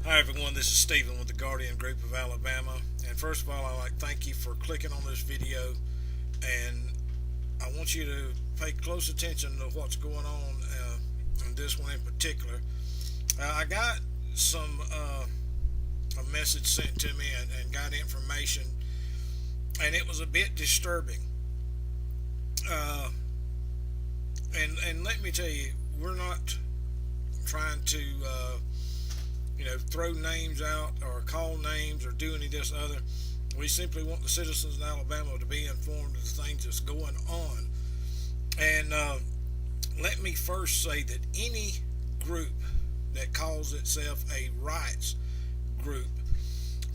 Hi everyone, this is Stephen with the Guardian Group of Alabama. And first of all, I'd like to thank you for clicking on this video. And I want you to pay close attention to what's going on in this one in particular. I got a message sent to me and got information, and it was a bit disturbing. Uh, and let me tell you, we're not trying to throw names out or call names or do any of this other. We simply want the citizens in Alabama to be informed of the things that's going on. And let me first say that any group that calls itself a rights group,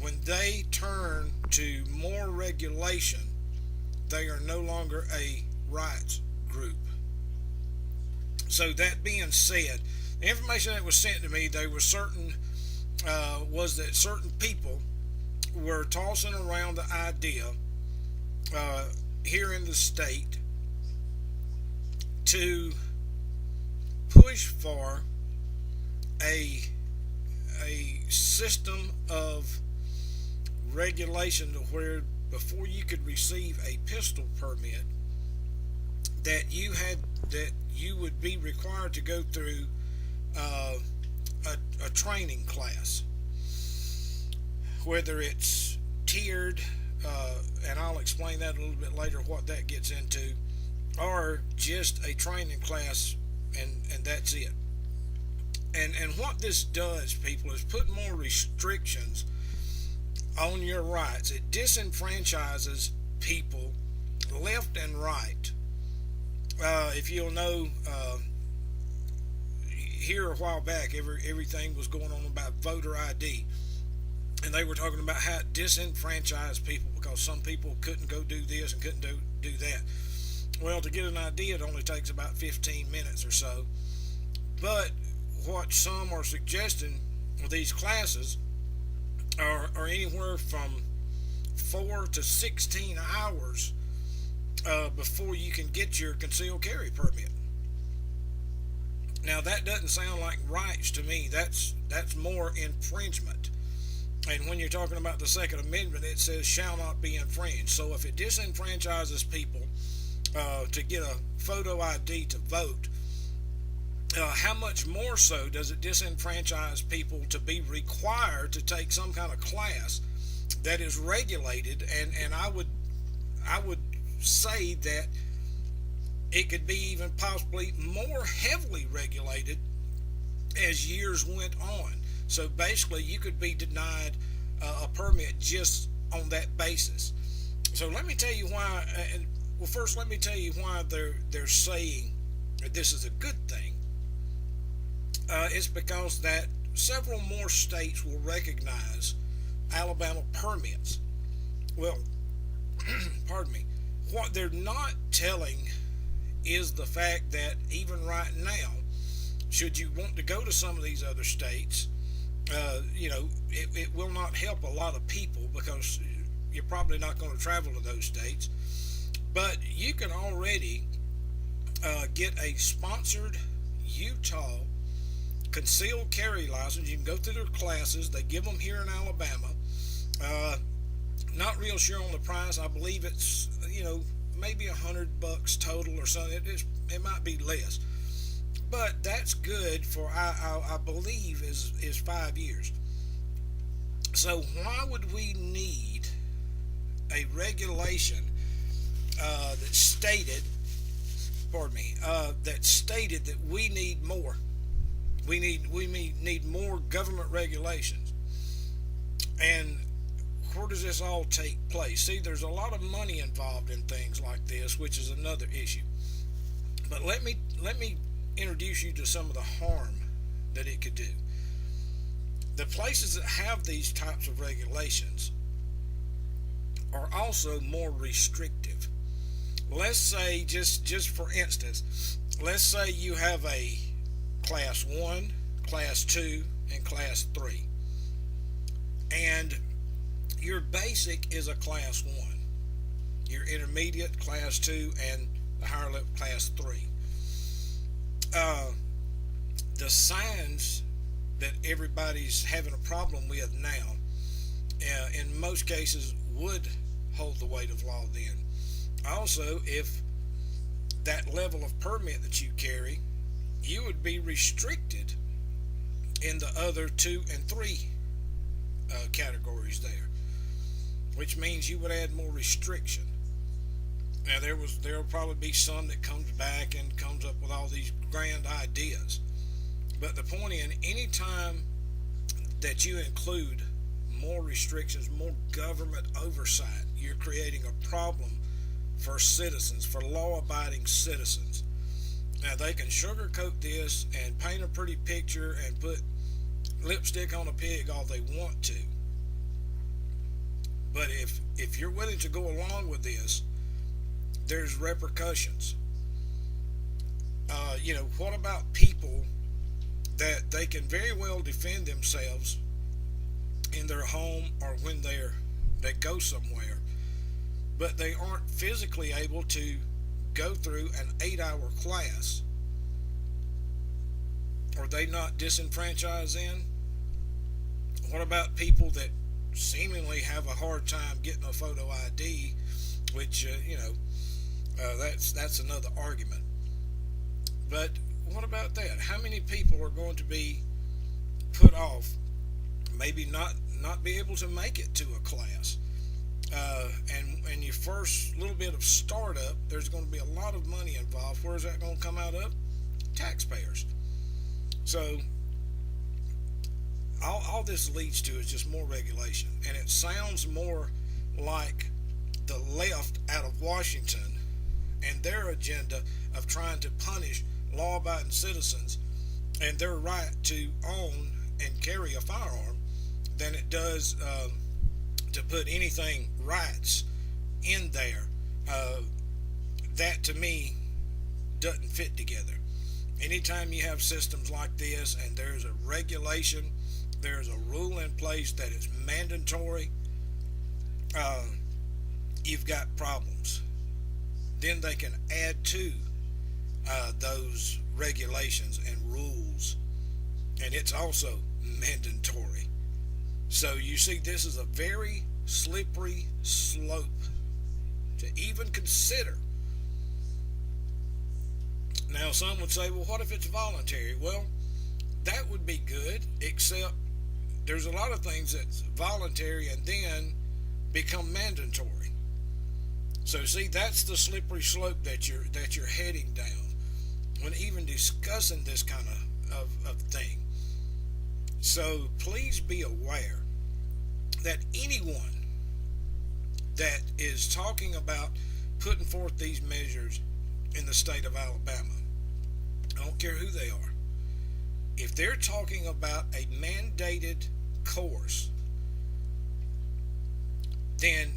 when they turn to more regulation, they are no longer a rights group. So that being said, the information that was sent to me, they were certain was that certain people were tossing around the idea here in the state to push for a system of regulation to where before you could receive a pistol permit that you would be required to go through uh, a training class, whether it's tiered, and I'll explain that a little bit later what that gets into, or just a training class, and that's it. And what this does, people, is put more restrictions on your rights. It disenfranchises people left and right. If you'll know, here a while back, everything was going on about voter ID, and they were talking about how it disenfranchised people because some people couldn't go do this and couldn't do that. Well, to get an ID, it only takes about 15 minutes or so. But what some are suggesting with these classes are anywhere from 4 to 16 hours before you can get your concealed carry permit. Now that doesn't sound like rights to me. That's more infringement. And when you're talking about the Second Amendment, it says shall not be infringed. So if it disenfranchises people to get a photo ID to vote, how much more so does it disenfranchise people to be required to take some kind of class that is regulated? And I would say that it could be even possibly more heavily regulated as years went on. So basically, you could be denied a permit just on that basis. So let me tell you why. Well, first, let me tell you why they're saying that this is a good thing. It's because that several more states will recognize Alabama permits. Well, pardon me. What they're not telling is the fact that even right now, should you want to go to some of these other states, it will not help a lot of people because you're probably not going to travel to those states. But you can already get a sponsored Utah concealed carry license. You can go through their classes. They give them here in Alabama. Not real sure on the price. I believe it's maybe $100 total or something. It might be less, but that's good for I believe is 5 years. So why would we need a regulation that stated, that stated that we need more? We need more government regulations. And where does this all take place? See, there's a lot of money involved in things like this, which is another issue. But let me introduce you to some of the harm that it could do. The places that have these types of regulations are also more restrictive. Let's say, just for instance, let's say you have a class 1, class 2, and class 3. And your basic is a class 1. Your intermediate, class 2, and the higher level, class 3. The signs that everybody's having a problem with now, in most cases, would hold the weight of law then. Also, if that level of permit that you carry, you would be restricted in the other two and three categories there, which means you would add more restriction. Now there'll probably be some that comes back and comes up with all these grand ideas, but the point in any time that you include more restrictions, more government oversight, you're creating a problem for citizens, for law-abiding citizens. Now they can sugarcoat this and paint a pretty picture and put lipstick on a pig all they want to. But if you're willing to go along with this, there's repercussions. What about people that they can very well defend themselves in their home or when they go somewhere, but they aren't physically able to go through an 8-hour class? Are they not disenfranchised then? What about people that seemingly have a hard time getting a photo ID, which that's another argument. But what about that? How many people are going to be put off, maybe not be able to make it to a class? And your first little bit of startup, there's going to be a lot of money involved. Where's that going to come out of? Taxpayers. So all this leads to is just more regulation, and it sounds more like the left out of Washington and their agenda of trying to punish law-abiding citizens and their right to own and carry a firearm than it does to put anything rights in there. That to me doesn't fit together. Anytime you have systems like this and there's a regulation, there's a rule in place that is mandatory, you've got problems. Then they can add to those regulations and rules, and it's also mandatory. So you see, this is a very slippery slope to even consider. Now, some would say, well, what if it's voluntary? Well, that would be good, except there's a lot of things that's voluntary and then become mandatory. So see, that's the slippery slope that you're heading down when even discussing this kind of thing. So please be aware that anyone that is talking about putting forth these measures in the state of Alabama, I don't care who they are, if they're talking about a mandated course, then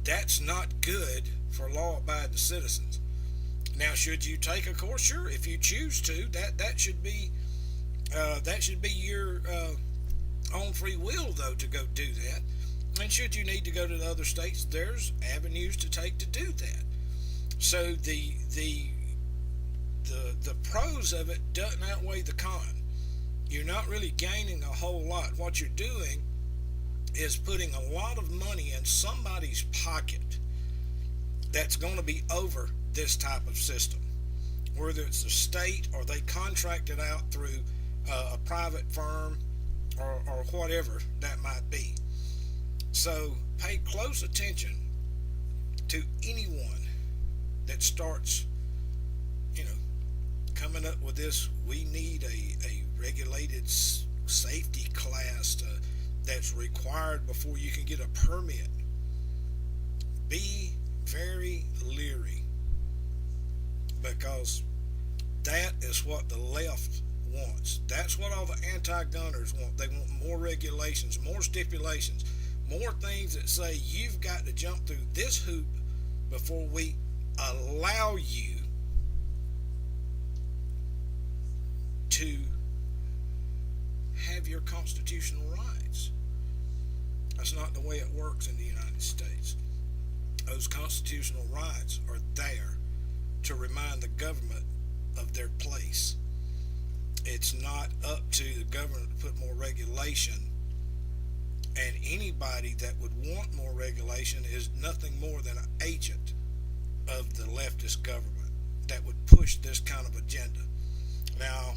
that's not good for law-abiding citizens. Now, should you take a course? Sure, if you choose to, that should be your own free will, though, to go do that. And should you need to go to the other states, there's avenues to take to do that. So the pros of it doesn't outweigh the con. You're not really gaining a whole lot. What you're doing is putting a lot of money in somebody's pocket that's going to be over this type of system, whether it's the state or they contract it out through a private firm or whatever that might be. So pay close attention to anyone that starts, coming up with this. We need a regulated safety class that's required before you can get a permit. Be very leery, because that is what the left wants. That's what all the anti-gunners want. They want more regulations, more stipulations, more things that say you've got to jump through this hoop before we allow you to have your constitutional rights. That's not the way it works in the United States. Those constitutional rights are there to remind the government of their place. It's not up to the government to put more regulation, and anybody that would want more regulation is nothing more than an agent of the leftist government that would push this kind of agenda. Now,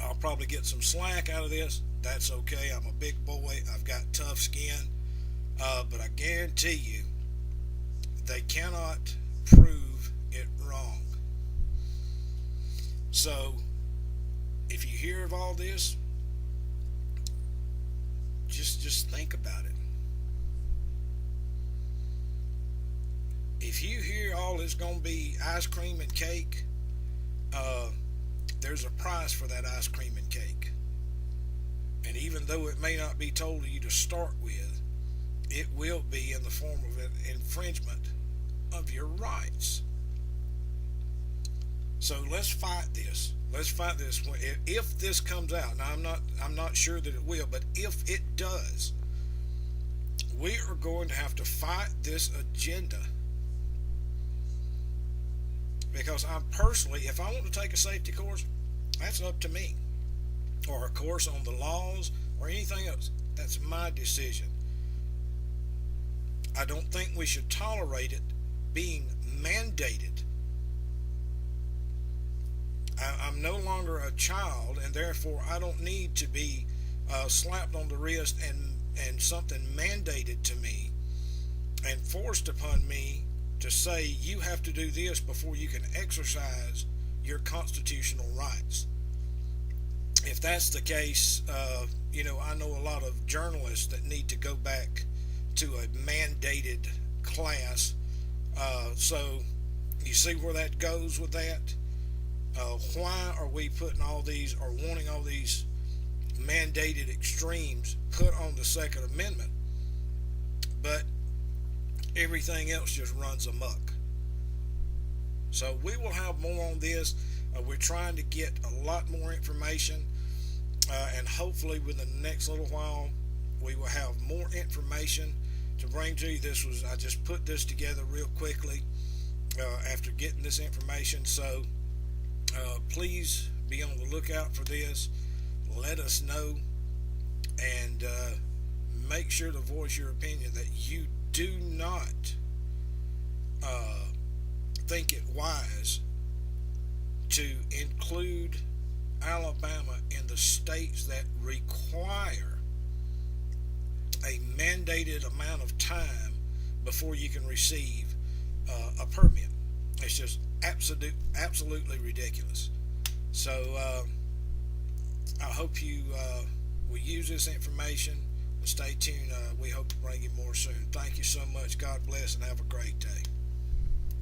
I'll probably get some slack out of this. That's okay. I'm a big boy. I've got tough skin. But I guarantee you, they cannot prove it wrong. So, if you hear of all this, just think about it. If you hear all it's going to be ice cream and cake, there's a price for that ice cream and cake. And even though it may not be told to you to start with, it will be in the form of an infringement of your rights. So let's fight this. Let's fight this. If this comes out, now I'm not sure that it will, but if it does, we are going to have to fight this agenda. Because I'm personally, if I want to take a safety course, that's up to me. Or a course on the laws or anything else. That's my decision. I don't think we should tolerate it being mandated. I'm no longer a child, and therefore I don't need to be slapped on the wrist and something mandated to me and forced upon me to say you have to do this before you can exercise your constitutional rights. If that's the case, I know a lot of journalists that need to go back to a mandated class. So you see where that goes with that? Why are we putting all these or wanting all these mandated extremes put on the Second Amendment, but everything else just runs amok? So we will have more on this. We're trying to get a lot more information, and hopefully within the next little while we will have more information to bring to you. I just put this together real quickly after getting this information. So please be on the lookout for this. Let us know, and make sure to voice your opinion that you do not think it wise to include Alabama in the states that require a mandated amount of time before you can receive a permit. It's just absolutely ridiculous. So I hope you will use this information. Stay tuned. We hope to bring you more soon. Thank you so much. God bless, and have a great day.